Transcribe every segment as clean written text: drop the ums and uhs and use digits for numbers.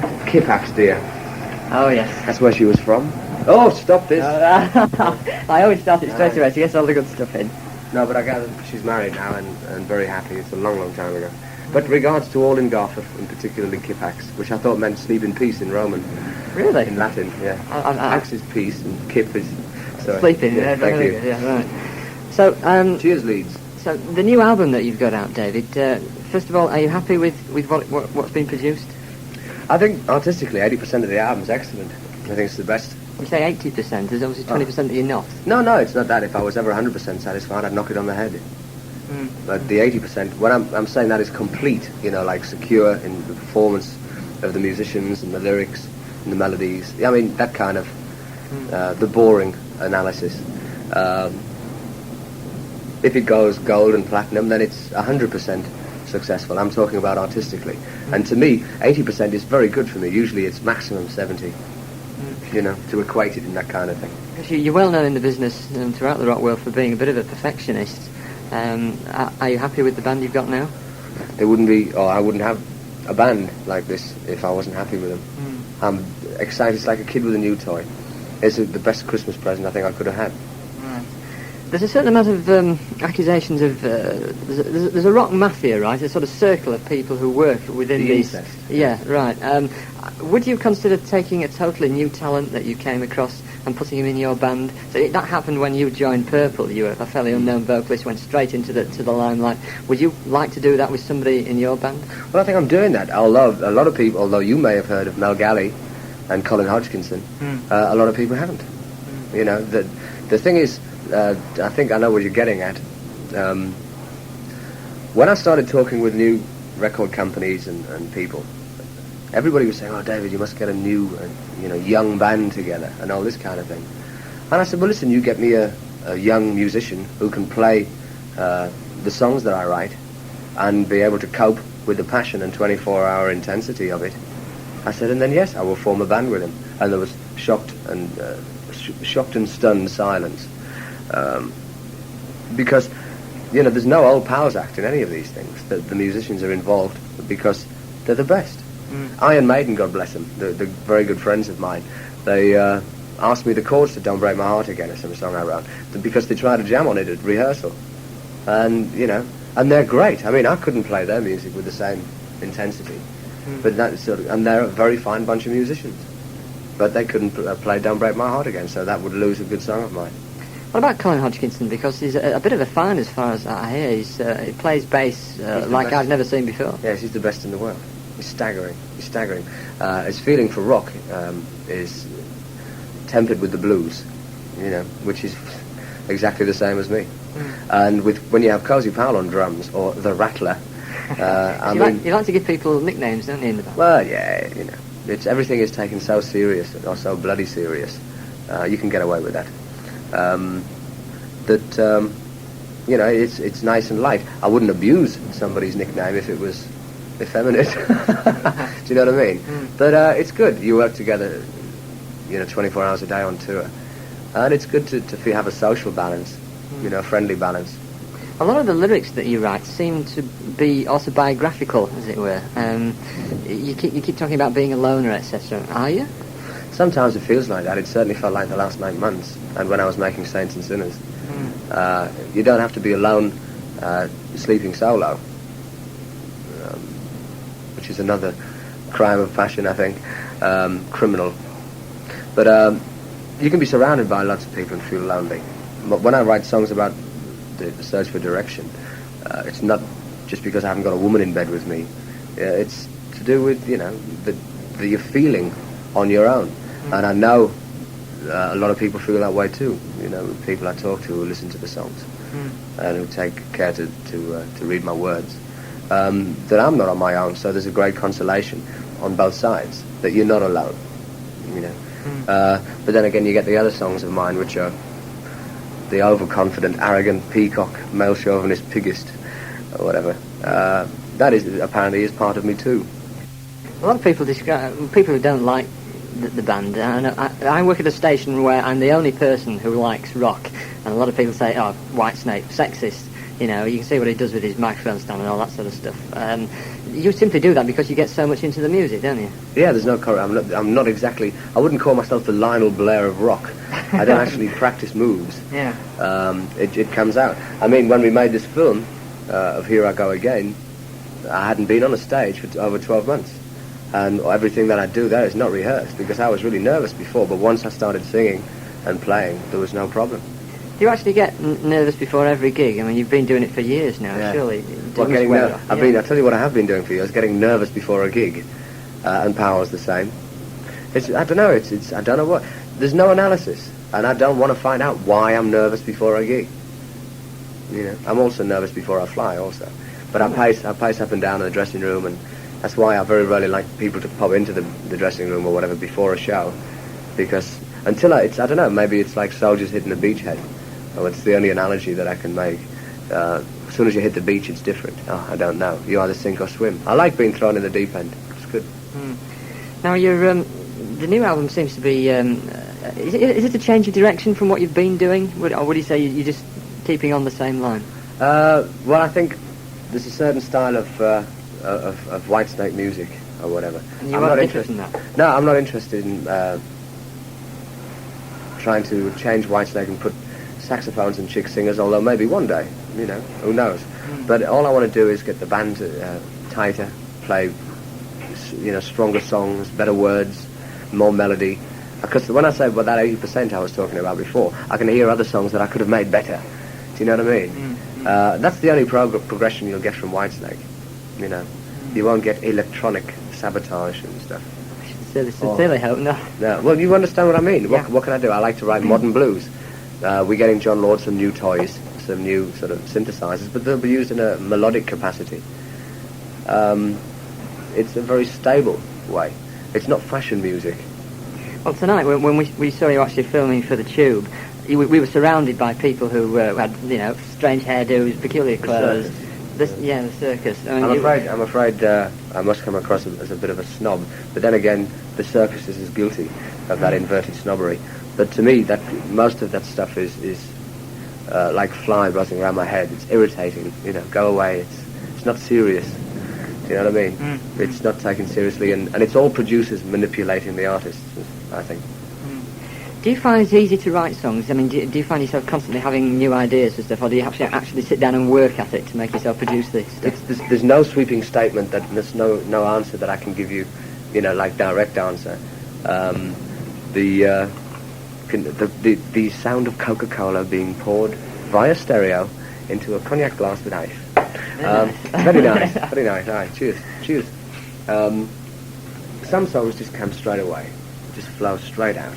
Kippax, dear. Oh, yes. That's where she was from. Oh, stop this. I always start it straight away to get all the good stuff in. No, but I gather she's married now and very happy. It's a long, long time ago. But regards to all in Garforth, and particularly Kippax, which I thought meant sleep in peace in Roman. Really? In Latin, yeah. Pax is peace and Kip is... Sorry. Sleeping, yeah. Thank you. Yeah, right. So, Cheers, Leeds. So, the new album that you've got out, David, first of all, are you happy with what's been produced? I think, artistically, 80% of the album's excellent. I think it's the best. You say 80%, there's obviously 20% that you're not. No, it's not that. If I was ever 100% satisfied, I'd knock it on the head. But the 80%, what I'm saying that is complete, like secure in the performance of the musicians and the lyrics and the melodies. I mean, that kind of, the boring analysis. If it goes gold and platinum, then it's 100% successful. I'm talking about artistically. And to me, 80% is very good for me. Usually it's maximum 70, to equate it in that kind of thing. Because you're well known in the business and throughout the rock world for being a bit of a perfectionist. Are you happy with the band you've got now? I wouldn't have a band like this if I wasn't happy with them. I'm excited. It's like a kid with a new toy. It's the best Christmas present I think I could have had. Right. There's a certain amount of accusations of... there's a rock mafia, right? A sort of circle of people who work within these... Incest. Yeah, right. Would you consider taking a totally new talent that you came across and putting him in your band? So that happened when you joined Purple. You were a fairly unknown vocalist, went straight into the limelight. Would you like to do that with somebody in your band? Well, I think I'm doing that. Although a lot of people, although you may have heard of Mel Galley and Colin Hodgkinson, a lot of people haven't. The thing is, I think I know what you're getting at. When I started talking with new record companies and people, everybody was saying, "Oh, David, you must get a new, young band together," and all this kind of thing. And I said, "Well, listen, you get me a young musician who can play the songs that I write and be able to cope with the passion and 24-hour intensity of it." I said, and then yes, I will form a band with him. And there was shocked and stunned silence, because there's no old pals act in any of these things. The musicians are involved because they're the best. Iron Maiden, God bless them, they're very good friends of mine. They asked me the chords to "Don't Break My Heart Again," it's a song I wrote, because they tried to jam on it at rehearsal. And they're great. I mean, I couldn't play their music with the same intensity. But that's and they're a very fine bunch of musicians. But they couldn't play "Don't Break My Heart Again," so that would lose a good song of mine. What about Colin Hodgkinson? Because he's a bit of a find as far as I hear. He plays bass like I've never seen before. Yes, he's the best in the world. He's staggering. His feeling for rock is tempered with the blues, which is exactly the same as me. And when you have Cozy Powell on drums or the Rattler, you like to give people nicknames, don't you, in the band? Well, yeah, it's everything is taken so serious or so bloody serious. You can get away with that. It's nice and light. I wouldn't abuse somebody's nickname if it was effeminate. Do you know what I mean? But it's good. You work together, 24 hours a day on tour, and it's good to have a social balance, a friendly balance. A lot of the lyrics that you write seem to be autobiographical, as it were. You keep talking about being a loner, etc. Are you? Sometimes it feels like that. It certainly felt like the last 9 months, and when I was making Saints and Sinners. You don't have to be alone sleeping solo, which is another crime of passion, I think, criminal. But you can be surrounded by lots of people and feel lonely. But when I write songs about the search for direction, it's not just because I haven't got a woman in bed with me. It's to do with the feeling on your own. And I know a lot of people feel that way too. People I talk to who listen to the songs and who take care to read my words. That I'm not on my own, so there's a great consolation on both sides that you're not alone. But then again, you get the other songs of mine, which are the overconfident, arrogant, peacock, male chauvinist, pigist, or whatever. That apparently is part of me too. A lot of people people who don't like the band. I work at a station where I'm the only person who likes rock, and a lot of people say, "Oh, Whitesnake, sexist." You know, you can see what he does with his microphone stand and all that sort of stuff. You simply do that because you get so much into the music, don't you? Yeah, there's no I'm not exactly. I wouldn't call myself the Lionel Blair of rock. I don't actually practice moves. Yeah. It comes out. I mean, when we made this film of Here I Go Again, I hadn't been on a stage for over 12 months. And everything that I do there is not rehearsed because I was really nervous before, but once I started singing and playing, there was no problem. Do you actually get nervous before every gig? I mean, you've been doing it for years now, Yeah. surely. Well, I'll tell you what I have been doing for years, getting nervous before a gig, and Power's the same. I don't know, I don't know what, there's no analysis, and I don't want to find out why I'm nervous before a gig. You know, I'm also nervous before I fly also. But I pace up and down in the dressing room, and that's why I very rarely like people to pop into the dressing room or whatever before a show, because until I don't know, maybe it's like soldiers hitting a beachhead. Oh, it's the only analogy that I can make. As soon as you hit the beach, it's different. Oh, I don't know. You either sink or swim. I like being thrown in the deep end. It's good. Now, the new album seems to be... is it a change of direction from what you've been doing? Or would you say you're just keeping on the same line? Well, I think there's a certain style of Whitesnake music or whatever. And you aren't interested in that? No, I'm not interested in trying to change Whitesnake and put saxophones and chick singers, although maybe one day, you know, who knows. But all I want to do is get the band tighter, play, you know, stronger songs, better words, more melody. Because when I say about that 80% I was talking about before, I can hear other songs that I could have made better. Do you know what I mean? That's the only progression you'll get from Whitesnake. You know, you won't get electronic sabotage and stuff. I sincerely hope not. No, well, you understand what I mean. Yeah. What can I do? I like to write modern blues. We're getting John Lord some new toys, some new sort of synthesizers, but they'll be used in a melodic capacity. It's a very stable way. It's not fashion music. Well, tonight, when we saw you actually filming for the Tube, we were surrounded by people who had, you know, strange hairdos, peculiar clothes. The circus. I mean, I'm afraid I must come across as a bit of a snob, but then again, the circus is as guilty of that inverted snobbery. But to me, that most of that stuff is like fly buzzing around my head. It's irritating. You know, go away. It's not serious. Do you know what I mean? It's not taken seriously, and it's all producers manipulating the artists, I think. Do you find it easy to write songs? I mean, do you find yourself constantly having new ideas and stuff, or do you have to actually sit down and work at it to make yourself produce this stuff? There's no sweeping statement, there's no answer that I can give you, you know, like direct answer. The sound of Coca-Cola being poured via stereo into a cognac glass with ice. Very nice, very nice. All right, cheers. Some songs just come straight away, just flow straight out.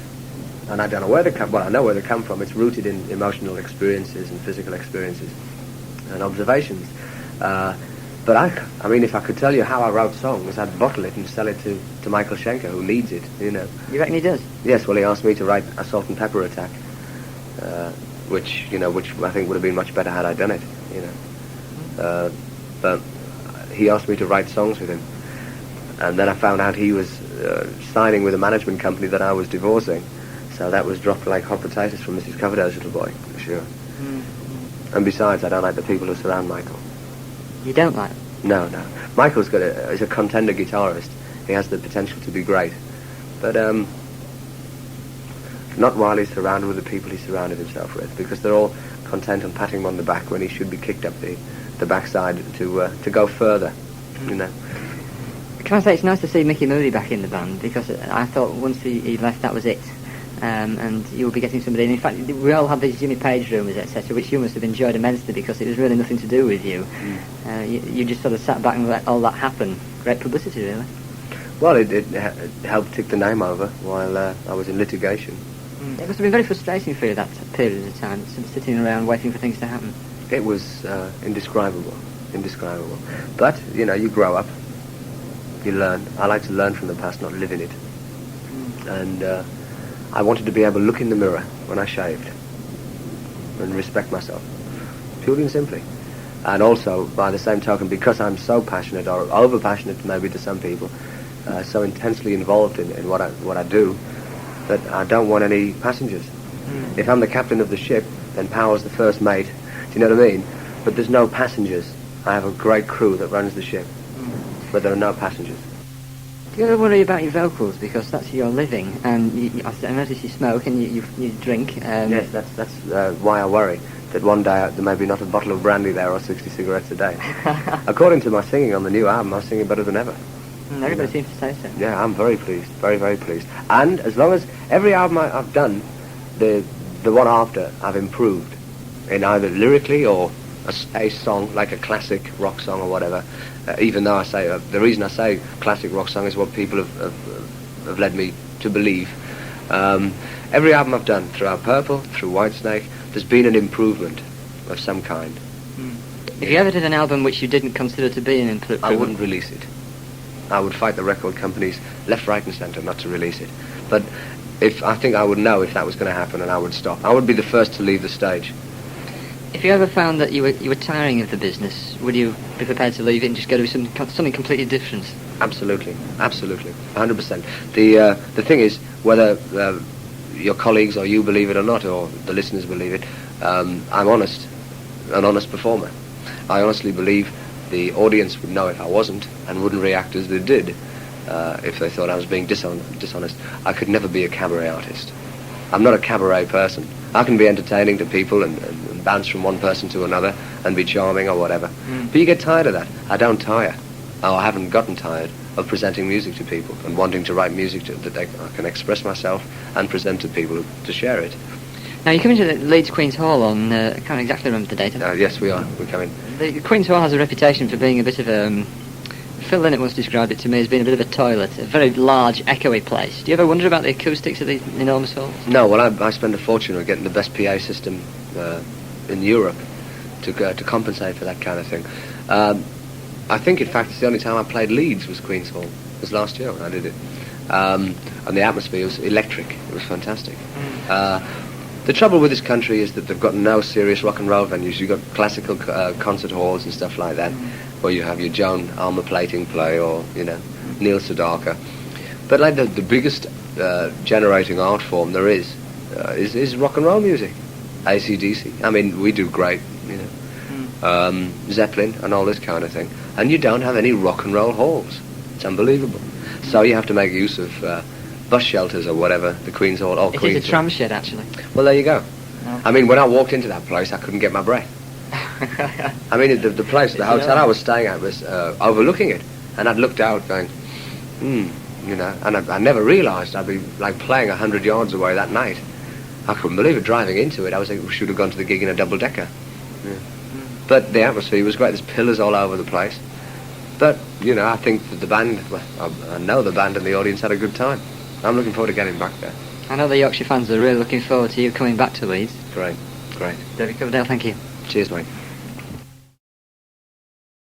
And I don't know where they come. Well, I know where they come from. It's rooted in emotional experiences and physical experiences and observations. But I mean, if I could tell you how I wrote songs, I'd bottle it and sell it to Michael Schenker, who needs it. You know. You reckon he does? Yes. Well, he asked me to write a Salt and Pepper Attack, which I think would have been much better had I done it. You know. But he asked me to write songs with him, and then I found out he was signing with a management company that I was divorcing. So that was dropped like hot potatoes from Mrs. Coverdale's little boy, for sure. And besides, I don't like the people who surround Michael. You don't like? No. Michael's is a contender guitarist. He has the potential to be great, but not while he's surrounded with the people he surrounded himself with, because they're all content on patting him on the back when he should be kicked up the backside to go further. You know. Can I say it's nice to see Mickey Moody back in the band, because I thought once he left, that was it. And you will be getting somebody in. In fact, we all had these Jimmy Page rumours, etc., which you must have enjoyed immensely, because it was really nothing to do with you. You just sort of sat back and let all that happen. Great publicity, really. Well, it helped tick the name over while I was in litigation. It must have been very frustrating for you that period of time, sitting around waiting for things to happen. It was indescribable. But, you know, you grow up, you learn. I like to learn from the past, not live in it. And I wanted to be able to look in the mirror when I shaved and respect myself, purely and simply. And also, by the same token, because I'm so passionate, or over-passionate maybe to some people, so intensely involved in what I do, that I don't want any passengers. If I'm the captain of the ship, then Power's the first mate. Do you know what I mean? but there's no passengers. I have a great crew that runs the ship, but there are no passengers. Do you ever worry about your vocals, because that's your living, and I notice you smoke and you drink? Yes, that's why I worry that one day there may be not a bottle of brandy there or 60 cigarettes a day. According to my singing on the new album, I'm singing better than ever. Everybody seems to say so. Yeah, I'm very pleased, very, very pleased. And as long as every album I've done, the one after, I've improved in either lyrically or a song, like a classic rock song or whatever. Even though I say, the reason I say classic rock song is what people have led me to believe. Every album I've done, throughout Purple, through Whitesnake, there's been an improvement of some kind. If you ever did an album which you didn't consider to be an improvement... I wouldn't release it. I would fight the record companies left, right and centre not to release it. But I think I would know if that was going to happen, and I would stop. I would be the first to leave the stage. If you ever found that you were tiring of the business, would you be prepared to leave it and just go do something completely different? Absolutely, 100%. The thing is, whether your colleagues or you believe it or not, or the listeners believe it, I'm honest, an honest performer. I honestly believe the audience would know if I wasn't, and wouldn't react as they did if they thought I was being dishonest. I could never be a cabaret artist. I'm not a cabaret person. I can be entertaining to people and bounce from one person to another and be charming or whatever. But you get tired of that. I don't tire. I haven't gotten tired of presenting music to people and wanting to write music that I can express myself and present to people to share it. Now, you're coming to the Leeds Queen's Hall on, I can't exactly remember the date. Yes, we are. We're coming. The Queen's Hall has a reputation for being a bit of a... Phil Lynott once described it to me as being a bit of a toilet, a very large, echoey place. Do you ever wonder about the acoustics of these enormous halls? No, well, I spend a fortune on getting the best PA system in Europe to compensate for that kind of thing. I think, in fact, it's the only time I played Leeds was Queen's Hall. It was last year when I did it. And the atmosphere was electric. It was fantastic. The trouble with this country is that they've got no serious rock and roll venues. You've got classical concert halls and stuff like that, where you have your Joan Alma Plating play or, Neil Sedaka. But like the biggest generating art form there is rock and roll music. AC/DC. I mean, we do great, Zeppelin and all this kind of thing. And you don't have any rock and roll halls. It's unbelievable. So you have to make use of bus shelters or whatever, the Queen's Hall or Queen's Hall. It is a tram shed, actually. Well, there you go. Oh. I mean, when I walked into that place, I couldn't get my breath. I mean, the place, the hotel I was staying at was overlooking it. And I'd looked out going, and I never realised I'd be, like, playing 100 yards away that night. I couldn't believe it, driving into it. I was like, we should have gone to the gig in a double-decker. Yeah. But the atmosphere was great. There's pillars all over the place. But, I think that the band, I know the band and the audience had a good time. I'm looking forward to getting back there. I know the Yorkshire fans are really looking forward to you coming back to Leeds. Great. David Coverdale, thank you. Cheers, mate.